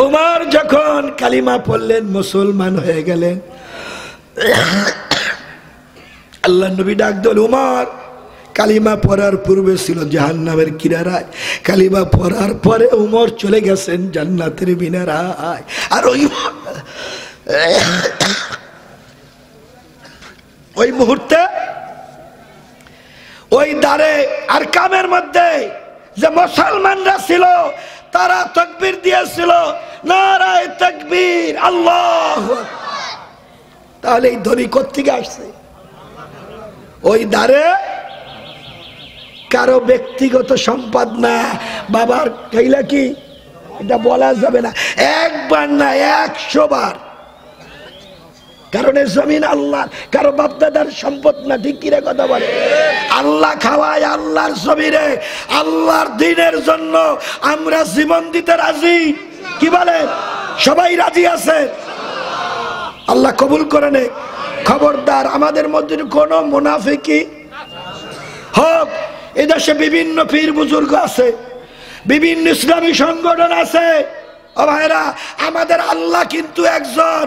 উমর যখন কালিমা পড়লেন মুসলমান হয়ে গেলেন, আল্লাহ নবী ডাক দিলেন, উমর কালিমা পড়ার পূর্বে ছিল জাহান্নামের কিনারায়, কালিমা পড়ার পরে উমর চলে গেছেন জান্নাতের মিনারায়। আর ওই মুহূর্তে ওই দাঁড়ে আর কামের মধ্যে যে মুসলমানরা ছিল তারা তাকবীর দিয়েছিল, নারায়ে তাকবীর, আল্লাহু আকবার। তাহলে এই ধ্বনি কোত্থেকে আসছে? ওই দ্বারে কারো ব্যক্তিগত সম্পদ না, বাবার কইলা কি এটা বলা যাবে না, একবার না 100 বার। কারণ এই জমিন আল্লাহর, কারো বাপদাদার সম্পদ না, ঠিক কি রে কথা বলে? আল্লাহ খাওয়ায় আল্লাহর জমিনে, আল্লাহর দ্বীনের জন্য আমরা জীবন দিতে রাজি। কি বলে? সবাই রাজি আছে? আল্লাহ কবুল করে নে। খবরদার আমাদের মধ্যে কোনো মুনাফিকি হোক। এদেশে বিভিন্ন পীর বুজুর্গ আছে, বিভিন্ন ইসলামী সংগঠন আছে। ও ভাইরা, আমাদের আল্লাহ কিন্তু একজন।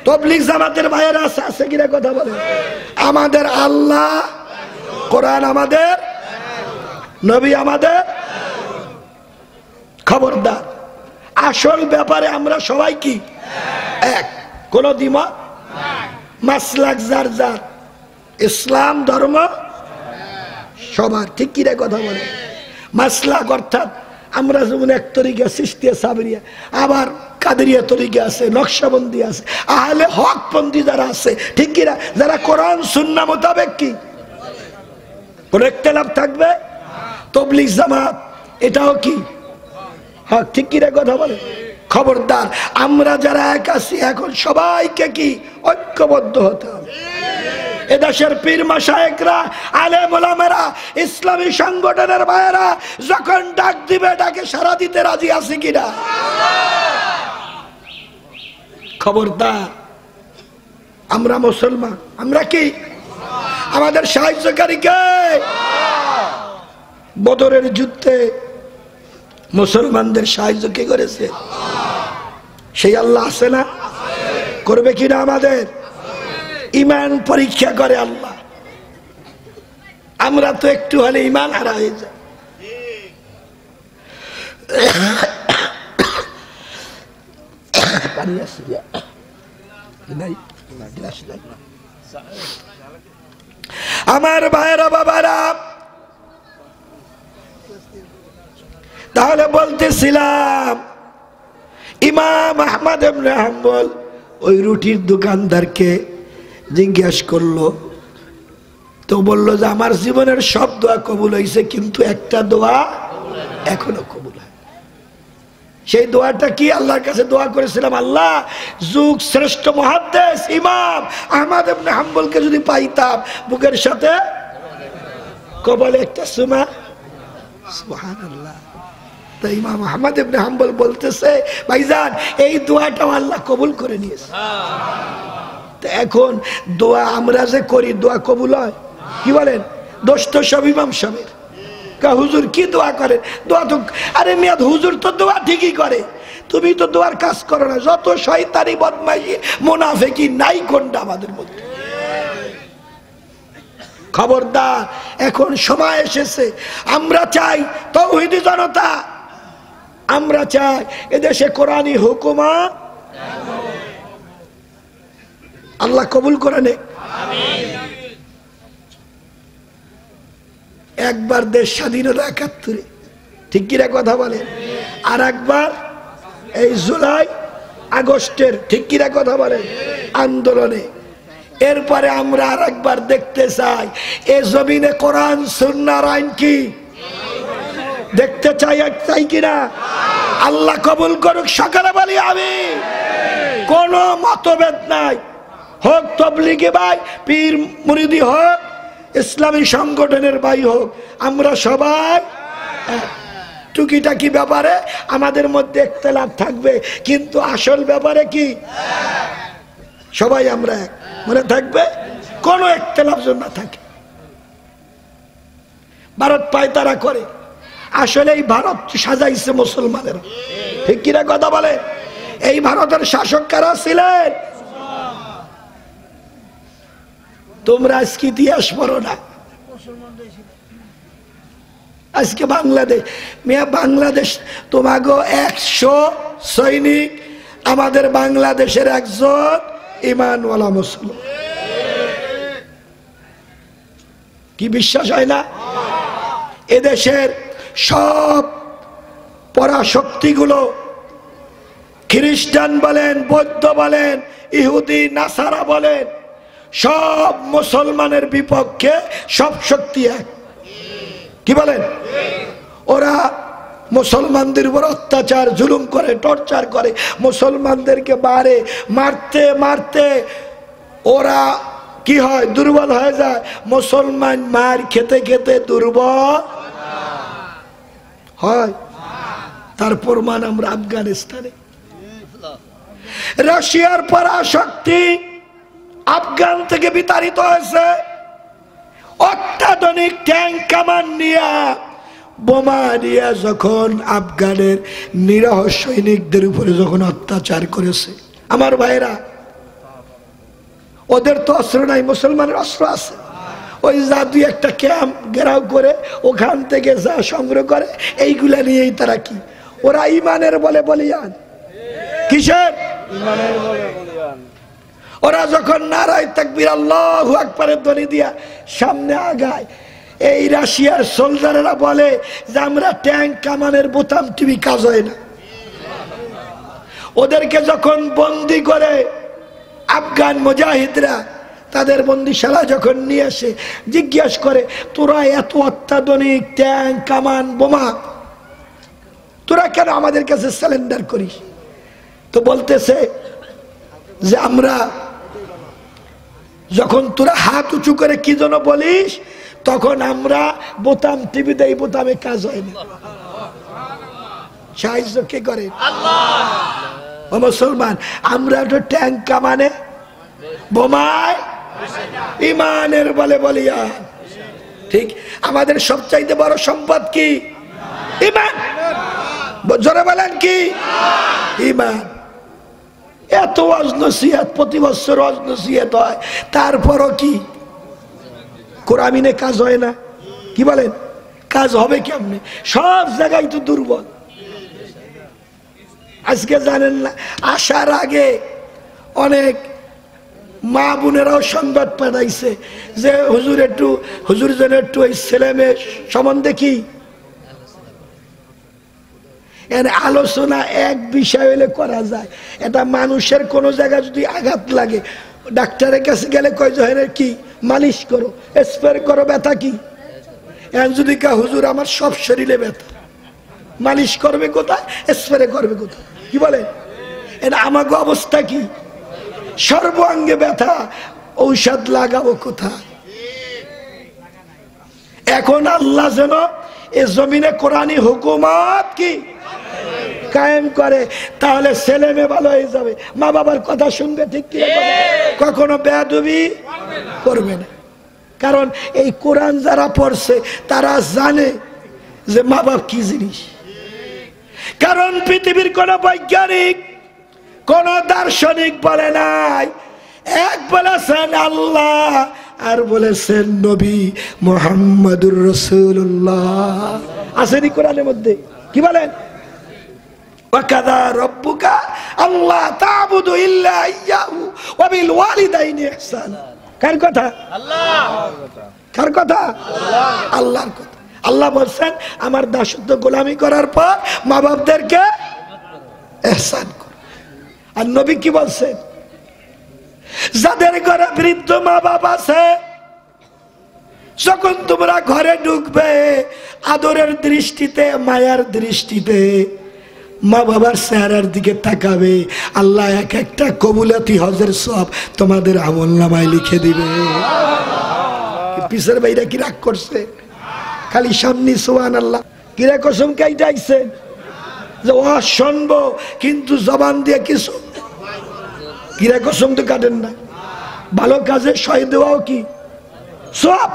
তবলিগ জামাতের ভাইয়েরা আছে কিনা কথা বলে? আমাদের আল্লাহ, কোরআন আমাদের, নবী আমাদের। খবরদার, আসল ব্যাপারে আমরা সবাই কি এক, কোন দ্বিমত, মাসলাক যার যার, ইসলাম ধর্ম সবার, ঠিক কি রে কথা বলে? মাসলাক অর্থাৎ আমরা যেমন এক তরিকা সিস্তিয়া সাবরিয়া, আবার কাদেরিয়া তরিকা আছে, নকশবন্দি আছে, আহলে হকপন্থী যারা আছে, ঠিক কিনা, যারা কোরআন সুন্নাহ মোতাবেক কি কোন ইখতিলাফ থাকবে। তবলিগ জামাত এটাও কি হক, ঠিক কিনা কথা বলে? খবরদার, আমরা যারা এক আছি এখন সবাইকে কি ঐক্যবদ্ধ হতে হবে। এদেশের পীর মাশায়েখরা, আলেম ওলামারা, ইসলামী সংগঠনের ভাইয়েরা যখন ডাক দিবে ডাকে সাড়া দিতে রাজি আছে কিনা? খবরদার, আমরা মুসলমান, আমরা কি, আমাদের সাহায্যকারী কে? বদরের যুদ্ধে মুসলমানদের সাহায্য কে করেছে? সেই আল্লাহ আছে না? করবে কিনা? আমাদের ইমান পরীক্ষা করে আল্লাহ। আমরা তো একটু হলে ইমান হারা হয়ে যায়। আমার ভাইরা বাবারা, তাহলে বলতেছিলাম ইমাম আহমদ ইবনে হাম্বল ওই রুটির দোকানদারকে জিজ্ঞেস করলো, তো বললো যে আমার জীবনের সব দোয়া কবুল হয়েছে, কিন্তু একটা দোয়া এখনো কবুল হয়। সেই দোয়াটা কি? আল্লাহর কাছে দোয়া করেছিলাম, আল্লাহ যুগ শ্রেষ্ঠ মুহাদ্দিস ইমাম আহমদ ইবনে হাম্বলকে যদি পাইতাম, বুকের সাথে কবলে একটা সুমা। সুবহানাল্লাহ। তো ইমাম আহমদ ইবনে হাম্বল বলতেছে, ভাইজান এই দোয়াটাও আল্লাহ কবুল করে নিয়েছে। তো এখন দোয়া আমরা যে করি, দোয়া কবুল হয়? কি বলেন? দোষ তো সব ইমাম সাহেবের। হুজুর কি দোয়া করেন? দোয়া তো, আরে মিয়াদ, হুজুর তো দোয়া ঠিকই করে, তুমি তো দোয়ার কাজ করো না। যত শয়তানি বদমাইশি মুনাফিকি নাই কোনটা আমাদের মধ্যে? খবরদার, এখন সময় এসেছে, আমরা চাই তাওহীদি জনতা, আমরা চাই এদেশে কোরআনী হুকুমত আল্লাহ কবুল করে নে। একবার দেশ স্বাধীন হলো ৭১, ঠিক কিনা কথা বলে? আর একবার এই জুলাই আগস্টের, ঠিক কিনা কথা বলে, আন্দোলনে। এরপরে আমরা আর একবার দেখতে চাই এ জমিনে কোরআন সুন্নাহর আইন কি দেখতে চাই, চাই কিনা? আল্লাহ কবুল করুক, সকলে বলি আমিন। কোনো মতভেদ নাই, হোক তবলিগি ভাই, পীর মুরিদি হোক, ইসলামী সংগঠনের ভাই হোক, আমরা সবাই টুকিটাকি ব্যাপারে আমাদের মধ্যে ইখতিলাফ থাকবে, কিন্তু আসল ব্যাপারে কি সবাই আমরা এক। মনে থাকবে, কোনো ইখতিলাফ যেন না থাকে। ভারত পায়তারা করে, আসলে এই ভারত সাজাইছে মুসলমানেরা, ঠিক কিনা কথা বলে? এই ভারতের শাসক কারা ছিলেন? তোমরা আজকে ইতিহাস পড়ো না। আজকে বাংলাদেশ, মিয়া বাংলাদেশ তোমাগো 100 সৈনিক, আমাদের বাংলাদেশের একজন ঈমানওয়ালা মুসলমান। কি বিশ্বাস হয় না? এদেশের সব পরাশক্তিগুলো, খ্রিস্টান বলেন, বৌদ্ধ বলেন, ইহুদি নাসারা বলেন, সব মুসলমানের বিপক্ষে, সব শক্তি এক। কি বলেন? ওরা মুসলমানদের উপর অত্যাচার, জুলুম করে, টর্চার করে, মুসলমানদেরকে বারে মারতে মারতে ওরা কি হয়? দুর্বল হয়ে যায়। মুসলমান মার খেতে খেতে দুর্বল হয়। তার প্রমাণ আমরা আফগানিস্তানে। রাশিয়ার পরাশক্তি আফগান থেকে বিতাড়িত হয়েছে। অত্যাধুনিক ট্যাঙ্ক কামান নিয়ে, বোমা নিয়ে যখন আফগানের নিরহ সৈনিকদের উপরে যখন অত্যাচার করেছে, আমার ভাইরা, ওদের তো অস্ত্র নাই, মুসলমানের অস্ত্র আছে। ওই যা দুই একটা ক্যাম্প ঘেরাও করে ওখান থেকে যা সংগ্রহ করে, এইগুলা নিয়েই তারা কি, ওরা ইমানের বলে বলিয়ান। কিসের? ইমানের বলে বলিয়ান। ওরা যখন নারায়ে তাকবীর আল্লাহু আকবারের ধ্বনি দিয়া সামনে আগায়, এই রাশিয়ার সোলজারেরা বলে যে আমরা ট্যাঙ্ক কামানের বোতাম টিভি কাজ হয় না। ওদেরকে যখন বন্দি করে আফগান মুজাহিদরা, তাদের বন্দিশালা যখন নিয়ে আসে, জিজ্ঞাসা করে তোরা এত অত্যাধুনিক ট্যাঙ্ক কামান বোমা তোরা কেন আমাদের কাছে সারেন্ডার করিস? তো বলতেছে যে আমরা যখন তোরা হাত উঁচু করে কি যেন বলিস, তখন আমরা বোতাম টিভি দেই, বোতামে কাজ হয় না। সাহায্য কে করে? আল্লাহ। ও মুসলমান, আমরা তো ট্যাঙ্ক কামানে বোমায় ইমানের বলে বলিয়া। ঠিক, আমাদের সবচাইতে বড় সম্পদ কি? ইমান। জোরে বলেন কি? ইমান। এত ওয়াজ নসিহত, প্রতি বছর ওয়াজ নসিহত হয়, তারপরও কি কোরআনে কাজ হয় না? কি বলেন? কাজ হবে কেমনে? সব জায়গায় তো দুর্বল। আজকে জানেন না, আসার আগে অনেক মা বোনেরাও সংবাদ পাঠাইছে যে হুজুর যেন একটু এই ছেলে মেয়ে সম্বন্ধে কি এর আলোচনা এক বিষয় হলে করা যায়। এটা মানুষের কোনো জায়গায় যদি আঘাত লাগে, ডাক্তারের কাছে গেলে কয় যে কি মালিশ করো, স্প্রে করো, ব্যথা কি? এখন যদি কা হুজুর আমার সব শরীরে ব্যথা, মালিশ করবে কোথায়, স্প্রে করবে কোথায়? কি বলে? এটা আমাকে অবস্থা কি? সর্বাঙ্গে ব্যথা, ঔষধ লাগাবো কোথায়? এখন আল্লাহ যেন এ জমিনে কোরআনী হুকুমত কি কায়েম করে, তাহলে ছেলে মেয়ে ভালো হয়ে যাবে, মা বাবার কথা শুনবে, ঠিক কি? কখনো বেয়াদবি করবে না। কারণ এই কোরআন যারা পড়ছে তারা জানে যে মা বাপ কি জিনিস। কারণ পৃথিবীর কোন বৈজ্ঞানিক, কোন দার্শনিক বলে নাই, এক বলেছেন আল্লাহ আর বলেছেন নবী মুহাম্মদুর রাসূলুল্লাহ। আসেনি কোরআনের মধ্যে? কি বলেন? ওয়াকাযা রাব্বুকা আল্লা তা'বুদু ইল্লা ইয়্যাহু ওয়া বিল ওয়ালিদাইনি ইহসানা। কার কথা? আল্লাহ। কার কথা? আল্লাহ। আল্লাহর কথা। আল্লাহ বলেন আমার দাসত্ব গোলামি করার পর মা বাপদেরকে ইহসান করো। আর নবী কি বলছেন? যাদের ঘরে বৃদ্ধ মা বাবা আছে, যখন তোমরা ঘরে ঢুকবে, আদরের দৃষ্টিতে, মায়ার দৃষ্টিতে মা বাবার চেহারার দিকে তাকাবে, আল্লাহ এক একটা কবুলাতি হজের সব তোমাদের আমলনামায় লিখে দিবে। পিসের ভাইরা কি রাগ করছে? খালি সামনে সুবহানাল্লাহ। কিরা কসম কাইটাইছে যে ও শুনবো, কিন্তু জবান দিয়ে কিছু কিরা কসম তো কাটেন না। ভালো কাজে সয় দেওয়াও কি সব।